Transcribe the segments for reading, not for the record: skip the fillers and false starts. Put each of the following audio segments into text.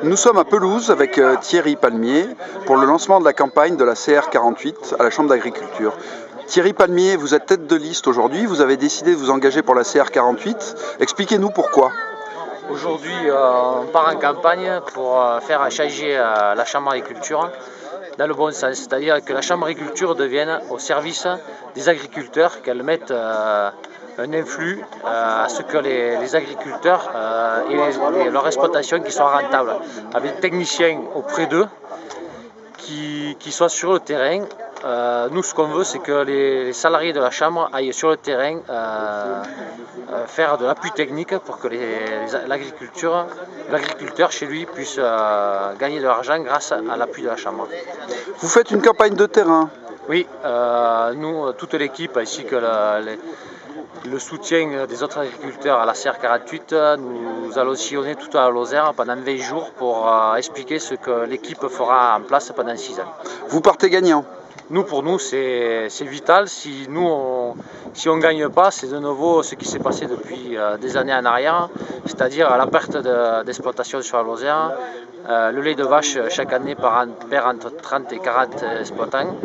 Nous sommes à Pelouse avec Thierry Palmier pour le lancement de la campagne de la CR48 à la Chambre d'agriculture. Thierry Palmier, vous êtes tête de liste aujourd'hui, vous avez décidé de vous engager pour la CR48. Expliquez-nous pourquoi. Aujourd'hui, on part en campagne pour faire changer la Chambre d'agriculture dans le bon sens, c'est-à-dire que la Chambre d'agriculture devienne au service des agriculteurs, qu'elle mette un influx à ce que les agriculteurs et leurs exploitations qui soient rentables, avec des techniciens auprès d'eux qui soient sur le terrain. Nous, ce qu'on veut, c'est que les salariés de la Chambre aillent sur le terrain faire de l'appui technique pour que l'agriculteur chez lui puisse gagner de l'argent grâce à l'appui de la Chambre. Vous faites une campagne de terrain. Oui, nous, toute l'équipe, ainsi que le soutien des autres agriculteurs à la CR48, nous allons sillonner toute la Lozère pendant 20 jours pour expliquer ce que l'équipe fera en place pendant 6 ans. Vous partez gagnant. Pour nous, c'est vital. Si on ne gagne pas, c'est de nouveau ce qui s'est passé depuis des années en arrière, c'est-à-dire la perte d'exploitation sur la Lozère. Le lait de vache, chaque année, perd entre 30 et 40 exploitants.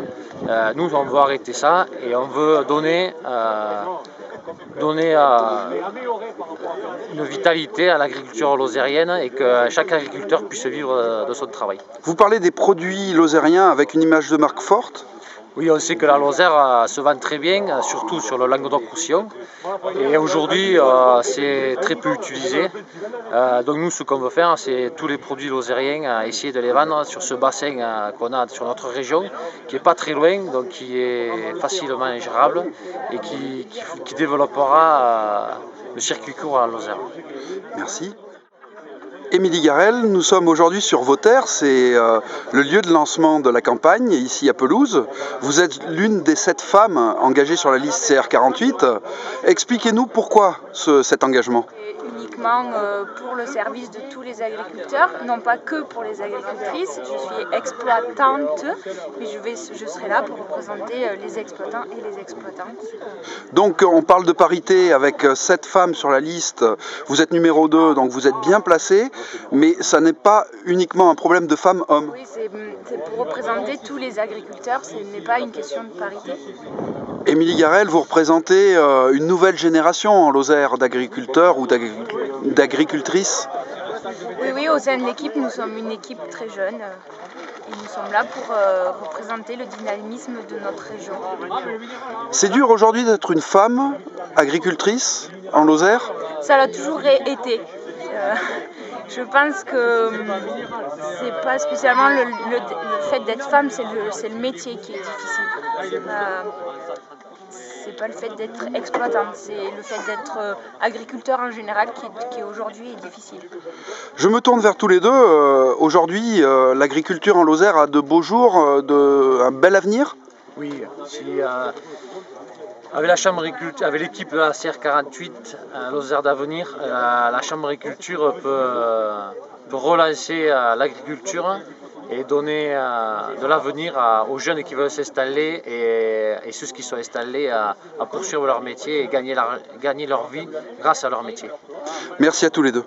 Nous, on veut arrêter ça et on veut donner une vitalité à l'agriculture lozérienne et que chaque agriculteur puisse vivre de son travail. Vous parlez des produits lozériens avec une image de marque forte. Oui, on sait que la Lozère se vend très bien, surtout sur le Languedoc-Roussillon. Et aujourd'hui, c'est très peu utilisé. Donc nous, ce qu'on veut faire, c'est tous les produits lozériens, essayer de les vendre sur ce bassin qu'on a sur notre région, qui n'est pas très loin, donc qui est facilement gérable et qui développera le circuit court à la Lozère. Merci. Émilie Garel, nous sommes aujourd'hui sur vos terres, c'est le lieu de lancement de la campagne, ici à Pelouse. Vous êtes l'une des 7 femmes engagées sur la liste CR48. Expliquez-nous pourquoi cet engagement. Uniquement pour le service de tous les agriculteurs, non pas que pour les agricultrices. Je suis exploitante, mais je serai là pour représenter les exploitants et les exploitantes. Donc on parle de parité avec 7 femmes sur la liste. Vous êtes numéro 2, donc vous êtes bien placé, mais ça n'est pas uniquement un problème de femmes-hommes. Oui, c'est pour représenter tous les agriculteurs, ce n'est pas une question de parité. Émilie Garel, vous représentez une nouvelle génération en Lozère d'agriculteurs ou d'agricultrices. Oui, au sein de l'équipe, nous sommes une équipe très jeune et nous sommes là pour représenter le dynamisme de notre région. C'est dur aujourd'hui d'être une femme agricultrice en Lozère ? Ça l'a toujours été. Je pense que c'est pas spécialement le fait d'être femme, c'est le métier qui est difficile. C'est pas le fait d'être exploitante, c'est le fait d'être agriculteur en général qui aujourd'hui est difficile. Je me tourne vers tous les deux. Aujourd'hui, l'agriculture en Lozère a de beaux jours, un bel avenir ? Oui, avec l'équipe de la CR48, Lozère d'avenir, la Chambre d'agriculture peut relancer l'agriculture et donner de l'avenir aux jeunes qui veulent s'installer et ceux qui sont installés à poursuivre leur métier et gagner leur vie grâce à leur métier. Merci à tous les deux.